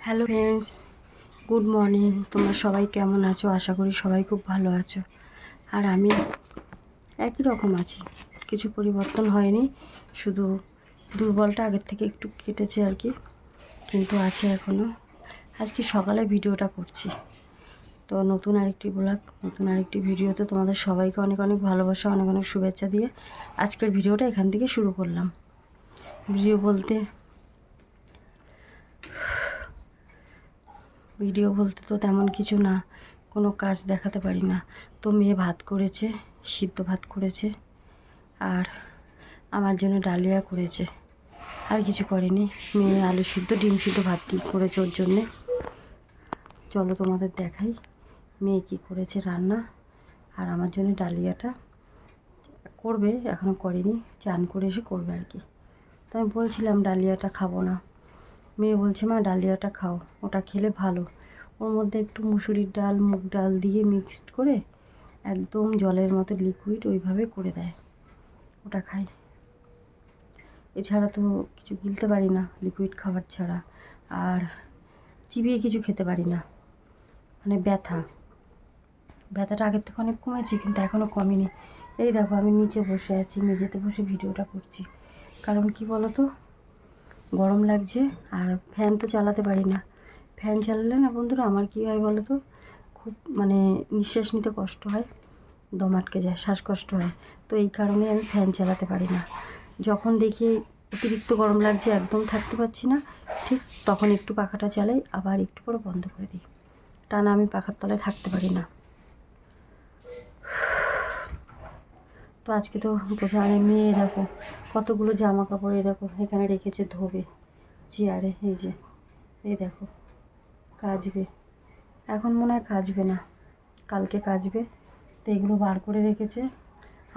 Hello friends, good morning. তোমরা সবাই কেমন আছো? আশা করি সবাই খুব ভালো আছো। আর আমি একই রকম আছি, কিছু পরিবর্তন হয়নি, শুধু দুর্বলটা আগের থেকে একটু কেটেছে আর কি, কিন্তু আছে এখনও। আজকে সকালে ভিডিওটা করছি, তো নতুন আরেকটি ব্লগ, নতুন আরেকটি ভিডিওতে তোমাদের সবাইকে অনেক অনেক ভালোবাসা, অনেক অনেক শুভেচ্ছা দিয়ে আজকের ভিডিওটা এখান থেকে শুরু করলাম। ভিডিও বলতে তো তেমন কিছু না, কোনো কাজ দেখাতে পারি না। তো মেয়ে ভাত করেছে, সিদ্ধ ভাত করেছে, আর আমার জন্য ডালিয়া করেছে, আর কিছু করেনি। মেয়ে আলু সিদ্ধ ডিম সিদ্ধ ভাত দিয়ে করেছে ওর জন্যে। চলো তোমাদের দেখাই মেয়ে কি করেছে রান্না। আর আমার জন্য ডালিয়াটা করবে, এখনও করেনি, চান করে এসে করবে আর কি। তো আমি বলছিলাম ডালিয়াটা খাবো না, মেয়ে বলছে মা ডালিয়াটা খাও, ওটা খেলে ভালো। ওর মধ্যে একটু মুসুরির ডাল মুগ ডাল দিয়ে মিক্সড করে একদম জলের মতো লিকুইড ওইভাবে করে দেয়, ওটা খাই। এছাড়া তো কিছু গিলতে পারি না লিকুইড খাবার ছাড়া, আর চিবিয়ে কিছু খেতে পারি না। মানে ব্যথাটা আগের থেকে অনেক কমেছে, কিন্তু এখনও কমেনি। এই দেখো আমি নিচে বসে আছি, মেঝেতে বসে ভিডিওটা করছি। কারণ কি বলো তো, গরম লাগছে, আর ফ্যান তো চালাতে পারি না। ফ্যান চালালে না বন্ধুরা আমার কী হয় বলো তো, খুব মানে নিঃশ্বাস নিতে কষ্ট হয়, দম আটকে যায়, শ্বাসকষ্ট হয়। তো এই কারণে আমি ফ্যান চালাতে পারি না। যখন দেখি অতিরিক্ত গরম লাগছে, একদম থাকতে পারছি না, ঠিক তখন একটু পাখাটা চালাই, আবার একটু পরে বন্ধ করে দিই। টানা আমি পাখার তলায় থাকতে পারি না। তো আজকে তো প্রধানে মেয়ে দেখো কতগুলো জামা কাপড় দেখো এখানে রেখেছে ধোবে চেয়ারে, এই দেখো কাচবে। এখন মনে হয় কাচবে না, কালকে কাচবে। তো এগুলো বার করে রেখেছে,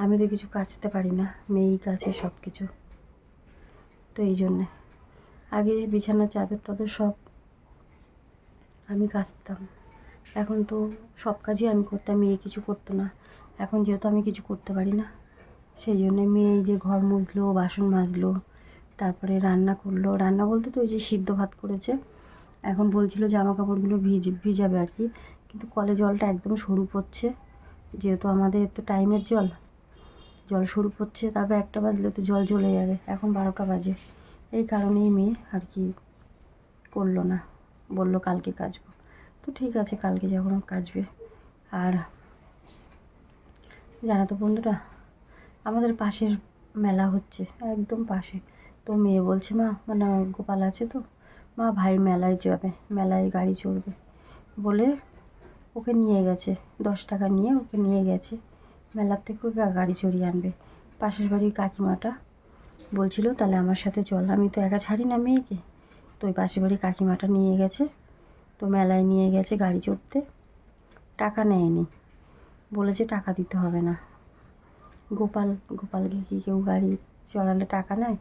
আমি তো কিছু কাচতে পারি না, মেয়েই কাছে সব কিছু। তো এই জন্যে আগে বিছানার চাদর টাদর সব আমি কাচতাম, এখন তো সব কাজই আমি করতাম, মেয়ে কিছু করতো না। এখন যেহেতু আমি কিছু করতে পারি না, সেই জন্যে মেয়ে এই যে ঘর মুছলো, বাসন মাজলো, তারপরে রান্না করলো। রান্না বলতে তো ওই যে সিদ্ধ ভাত করেছে। এখন বলছিল জামা কাপড়গুলো ভিজাবে আর কি, কিন্তু কলে জলটা একদম সরু পড়ছে, যেহেতু আমাদের তো টাইমের জল সরু পড়ছে। তারপর 1টা বাজলে তো জল চলে যাবে, এখন 12টা বাজে। এই কারণেই মেয়ে আর কি করলো না, বললো কালকে কাচবো। তো ঠিক আছে, কালকে যখন কাচবে। আর জানো তো বন্ধুরা, আমাদের পাশের মেলা হচ্ছে, একদম পাশে। তো মেয়ে বলছে মা, মানে গোপাল আছে তো, মা ভাই মেলায় যাবে, মেলায় গাড়ি চড়বে বলে ওকে নিয়ে গেছে। 10 টাকা নিয়ে ওকে নিয়ে গেছে মেলার থেকে, ওকে গাড়ি চড়িয়ে আনবে। পাশের বাড়ির কাকিমাটা বলছিল তাহলে আমার সাথে চল, আমি তো একা ছাড়ি না মেয়েকে। তো ওই পাশের বাড়ির কাকিমাটা নিয়ে গেছে, তো মেলায় নিয়ে গেছে গাড়ি চড়তে। টাকা নেয়নি, বলেছে টাকা দিতে হবে না। গোপালকে কি কেউ গাড়ি চড়ালে টাকা নেয়?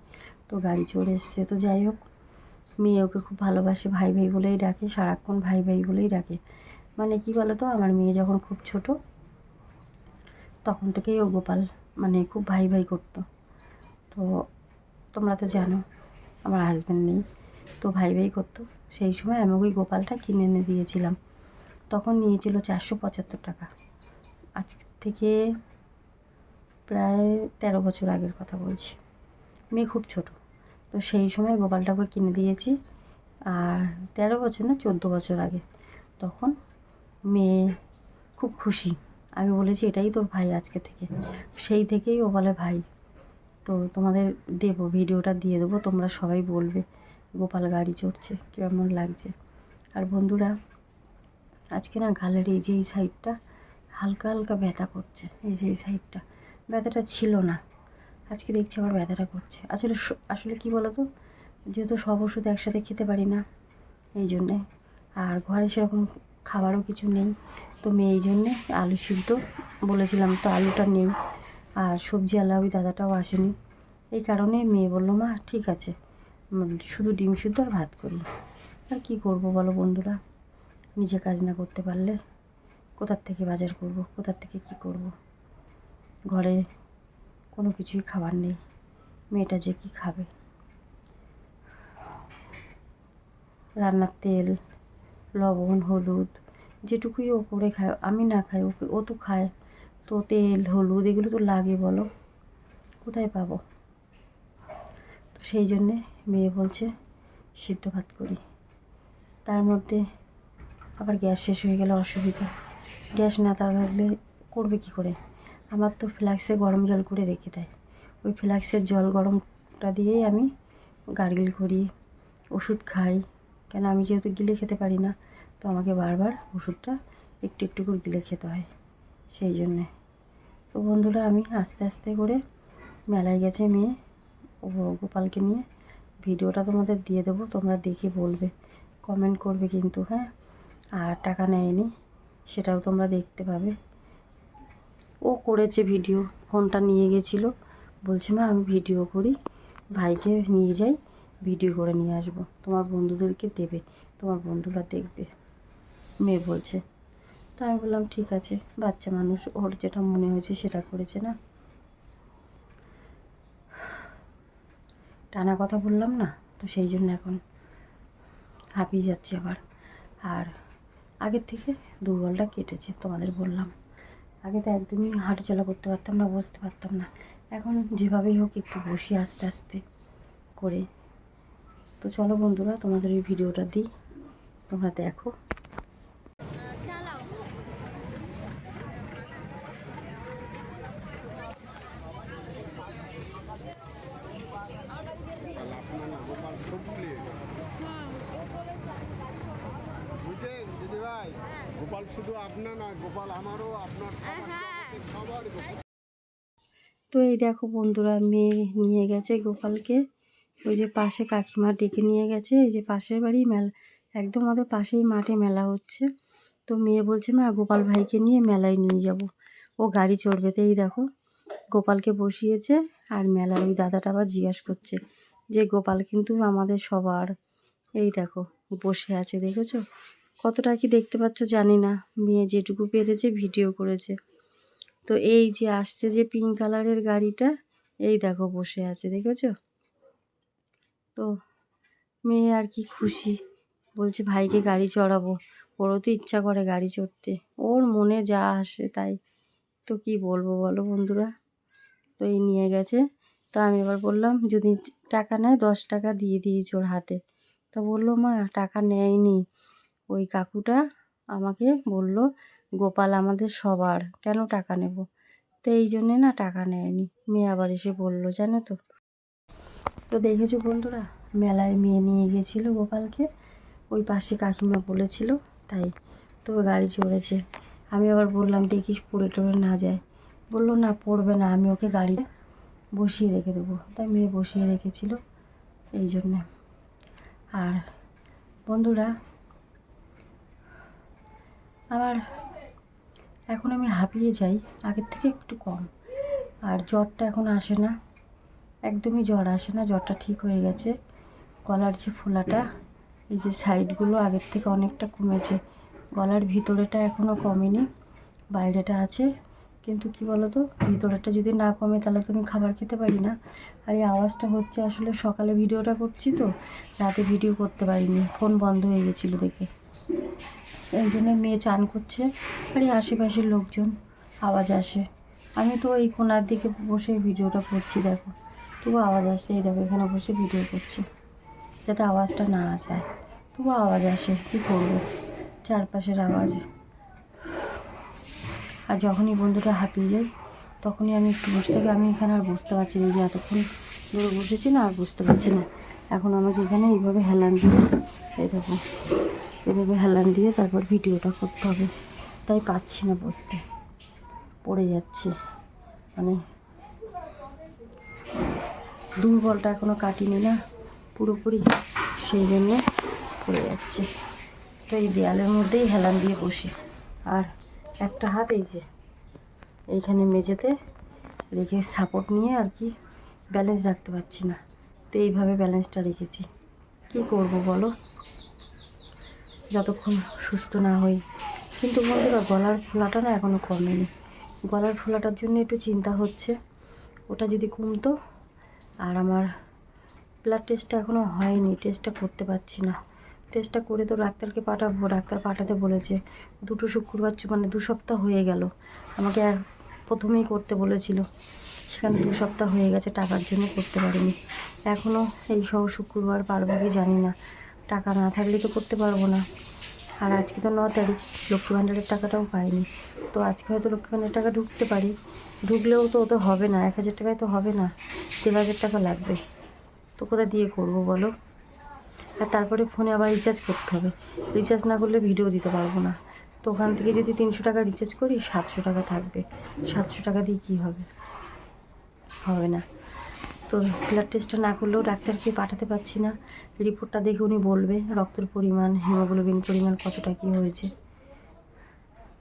তো গাড়ি চড়ে এসছে। তো যাই হোক, মেয়ে ওকে খুব ভালোবাসে, ভাই ভাই বলেই ডাকে, সারাক্ষণ ভাই ভাই বলেই ডাকে। মানে কি বলো তো, আমার মেয়ে যখন খুব ছোট তখন থেকেই ও গোপাল মানে খুব ভাই ভাই করতো। তো তোমরা তো জানো আমার হাজব্যান্ড নেই, তো ভাই ভাই করতো। সেই সময় আমি ওই গোপালটা কিনে এনে দিয়েছিলাম, তখন নিয়েছিল 475 টাকা। আজ থেকে প্রায় 13 বছর আগের কথা বলছি, মেয়ে খুব ছোট। তো সেই সময় গোপালটাকে কিনে দিয়েছি, আর 13 বছর না 14 বছর আগে। তখন মেয়ে খুব খুশি, আমি বলেছি এটাই তোর ভাই আজকে থেকে। সেই থেকেই ও বলে ভাই। তো তোমাদের দেবো, ভিডিওটা দিয়ে দেবো, তোমরা সবাই বলবে গোপাল গাড়ি চড়ছে কেমন লাগছে। আর বন্ধুরা, আজকে না গালের এই যে এই সাইডটা হালকা হালকা ব্যথা করছে, এই যে এই সাইডটা ব্যথাটা ছিল না, আজকে দেখছি আবার ব্যথাটা করছে। আসলে কী বলো তো, যেহেতু সব ওষুধ একসাথে খেতে পারি না, এই জন্যে। আর ঘরে সেরকম খাবারও কিছু নেই, তো মেয়ে এই জন্যে আলু সিদ্ধ বলেছিলাম, তো আলুটা নেই, আর সবজিওয়ালা ওই দাদাটাও আসেনি। এই কারণে মেয়ে বললো মা ঠিক আছে, শুধু ডিম সিদ্ধ আর ভাত করি। আর কী করবো বলো বন্ধুরা, নিজে কাজ না করতে পারলে কোথার থেকে বাজার করব, কোথার থেকে কী করব? ঘরে কোনো কিছুই খাবার নেই, মেয়েটা যে কী খাবে। রান্নার তেল, লবণ, হলুদ যেটুকুই ও করে খায়, আমি না খাই, ও তো খায়। তো তেল, হলুদ এগুলো তো লাগে বলো, কোথায় পাবো? তো সেই জন্যে মেয়ে বলছে সিদ্ধ ভাত করি। তার মধ্যে আবার গ্যাস শেষ হয়ে গেলে অসুবিধা। গ্যাস না থাকলে করবে কী করে? আমার তো ফ্লাক্সে গরম জল করে রেখে দেয়, ওই ফ্লাক্সের জল গরমটা দিয়েই আমি গার্গেল করি, ওষুধ খাই। কেন আমি যেহেতু গিলে খেতে পারি না, তো আমাকে বারবার ওষুধটা একটু একটু করে গিলে খেতে হয়, সেই জন্যে। তো বন্ধুরা, আমি আস্তে আস্তে করে মেলায় গেছে মেয়ে, ও গোপালকে নিয়ে। ভিডিওটা তোমাদের দিয়ে দেবো, তোমরা দেখে বলবে, কমেন্ট করবে কিন্তু, হ্যাঁ। আর টাকা নেয়নি, সেটাও তোমরা দেখতে পাবে। ও করেছে ভিডিও, ফোনটা নিয়ে গেছিলো, বলছে মা আমি ভিডিও করি, ভাইকে নিয়ে যাই, ভিডিও করে নিয়ে আসবো, তোমার বন্ধুদেরকে দেবে, তোমার বন্ধুরা দেখবে, মেয়ে বলছে। তা আমি বললাম ঠিক আছে, বাচ্চা মানুষ, ওর যেটা মনে হয়েছে সেটা করেছে না। টানা কথা বললাম না, তো সেই জন্য এখন হাঁপিয়ে যাচ্ছে আবার। আর আগের থেকে দুর্বলটা কেটেছে, তোমাদের বললাম। আগে তো একদমই হাঁটাচলা করতে পারতাম না, বসতে পারতাম না। এখন যেভাবেই হোক একটু বসি আস্তে আস্তে করে। তো চলো বন্ধুরা, তোমাদের এই ভিডিওটা দিই, তোমরা দেখো। বুঝছেন দিদিভাই, গোপাল শুধু আপনার নয়, গোপাল আমারও, আপনার সবার গোপাল। তো এই দেখো বন্ধুরা, মেয়ে নিয়ে গেছে গোপালকে, ওই যে পাশে কাকিমা ডেকে নিয়ে গেছে, এই যে পাশের বাড়ি মেলা, একদম আমাদের পাশেই মাঠে মেলা হচ্ছে। তো মেয়ে বলছে মা গোপাল ভাইকে নিয়ে মেলায় নিয়ে যাব, ও গাড়ি চড়বে। তো এই দেখো গোপালকে বসিয়েছে, আর মেলার ওই দাদাটা আবার জিজ্ঞাসা করছে যে গোপাল কিন্তু আমাদের সবার। এই দেখো বসে আছে, দেখেছো? কতটা কি দেখতে পাচ্ছ জানি না, মেয়ে যেটুকু পেরেছে ভিডিও করেছে। তো এই যে আসছে যে পিঙ্ক কালারের গাড়িটা, এই দেখো বসে আছে, দেখেছো? তো মেয়ে আর কি খুশি, বলছে ভাইকে গাড়ি চড়াবো, ওরও তো ইচ্ছা করে গাড়ি চড়তে, ওর মনে যা আসে তাই। তো কি বলবো বলো বন্ধুরা। তো এই নিয়ে গেছে, তো আমি এবার বললাম যদি টাকা নেয় 10 টাকা দিয়ে দিয়েছি ওর হাতে। তো বললো মা টাকা নেয়নি, ওই কাকুটা আমাকে বলল গোপাল আমাদের সবার, কেন টাকা নেব? তো এই জন্যে না টাকা নেয়নি। মেয়ে আবার এসে বললো, জানো তো। তো দেখেছো বন্ধুরা, মেলায় মেয়ে নিয়ে গিয়েছিলো গোপালকে, ওই পাশে কাকিমা বলেছিল তাই। তো গাড়ি চড়েছে। আমি আবার বললাম দেখিস পড়ে টড়ে না যায়। বললো না পড়বে না, আমি ওকে গাড়িতে বসিয়ে রেখে দেবো। তাই মেয়ে বসিয়ে রেখেছিল, এই জন্যে। আর বন্ধুরা, আমার এখন আমি হাঁপিয়ে যাই, আগের থেকে একটু কম। আর জ্বরটা এখন আসে না, একদমই জ্বর আসে না, জ্বরটা ঠিক হয়ে গেছে। গলার যে ফোলাটা, এই যে সাইডগুলো আগের থেকে অনেকটা কমেছে। গলার ভিতরেটা এখনও কমেনি, বাইরেটা আছে। কিন্তু কি বলো তো, ভিতরেটা যদি না কমে তাহলে তো আমি খাবার খেতে পারি না। আর এই আওয়াজটা হচ্ছে আসলে সকালে ভিডিওটা করছি, তো রাতে ভিডিও করতে পারিনি, ফোন বন্ধ হয়ে গেছিলো দেখে। এই জন্য মেয়ে চান করছে, আর এই আশেপাশের লোকজন আওয়াজ আসে। আমি তো এই কোনার দিকে বসে ভিডিওটা করছি, দেখো তবু আওয়াজ আসছে। এই দেখো এখানে বসে ভিডিও করছি, যাতে আওয়াজটা না যায়, তবু আওয়াজ আসে, কী করবো, চারপাশের আওয়াজ। আর যখনই বন্ধুটা হাঁপিয়ে যায়, তখনই আমি একটু বসে থাকি। আমি এখানে আর বুঝতে পারছি না, যে এতক্ষণ ধরে বসেছি না, আর বুঝতে পারছি না। এখন আমাকে এখানে এইভাবে হেলান দিয়ে, এই দেখো এভাবে হেলান দিয়ে তারপর ভিডিওটা করতে হবে, তাই পাচ্ছি না বসতে, পড়ে যাচ্ছি। মানে দুর্বলটা এখনও কাটিনি না পুরোপুরি, সেই জন্যে পড়ে যাচ্ছে। তো এই দেয়ালের মধ্যেই হেলান দিয়ে বসি, আর একটা হাত এই যে এইখানে মেঝেতে রেখে সাপোর্ট নিয়ে আর কি ব্যালেন্স রাখতে পারছি না। তো এইভাবে ব্যালেন্সটা রেখেছি, কি করব বলো, যতক্ষণ সুস্থ না হই। কিন্তু বন্ধুরা, গলার ফোলাটা না এখনও কমেনি। গলার ফোলাটার জন্য একটু চিন্তা হচ্ছে, ওটা যদি কমতো। আর আমার ব্লাড টেস্টটা এখনও হয়নি, টেস্টটা করতে পারছি না, টেস্টটা করে তো ডাক্তারকে পাঠাবো, ডাক্তার পাঠাতে বলেছে। দুটো শুক্রবার মানে 2 সপ্তাহ হয়ে গেল, আমাকে প্রথমেই করতে বলেছিল, সেখানে 2 সপ্তাহ হয়ে গেছে, টাকার জন্য করতে পারিনি। এখনও এই শুক্রবার পারবো কি জানি না, টাকা না থাকলে তো করতে পারবো না। আর আজকে তো 9 তারিখ, লক্ষ্মী ভাণ্ডারের টাকাটাও পাইনি, তো আজকে হয়তো লক্ষ্মী ভাণ্ডারের টাকা ঢুকতে পারি, ঢুকলেও তো তো হবে না, 1000 টাকায় তো হবে না, 3000 টাকা লাগবে। তো কোথা দিয়ে করবো বলো? আর তারপরে ফোনে আবার রিচার্জ করতে হবে, রিচার্জ না করলে ভিডিও দিতে পারবো না। তো ওখান থেকে যদি 300 টাকা রিচার্জ করি 700 টাকা থাকবে, 700 টাকা দিয়ে কী হবে? হবে না। তো ব্লাড টেস্টটা না করলেও ডাক্তারকে পাঠাতে পারছি না, রিপোর্টটা দেখে উনি বলবে রক্তের পরিমাণ, হিমোগ্লোবিন পরিমাণ কতটা কী হয়েছে।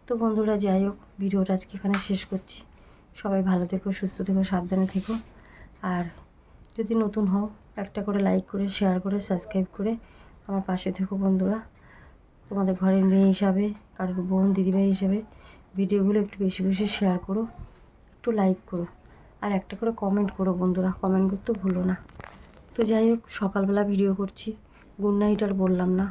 তো বন্ধুরা যাই হোক, ভিডিওটা আজকে এখানে শেষ করছি। সবাই ভালো থেকো, সুস্থ থেকো, সাবধানে থেকো। আর যদি নতুন হও, একটা করে লাইক করে, শেয়ার করে, সাবস্ক্রাইব করে আমার পাশে থেকো বন্ধুরা। তোমাদের ঘরের মেয়ে হিসাবে, কারোর বোন, দিদিভাই হিসেবে ভিডিওগুলো একটু বেশি বেশি শেয়ার করো, একটু লাইক করো, আর একটা করে কমেন্ট করো বন্ধুরা, কমেন্ট করতে ভুলো না। তো যাই হোক, সকালবেলা ভিডিও করছি, গুড নাইট আর বললাম না।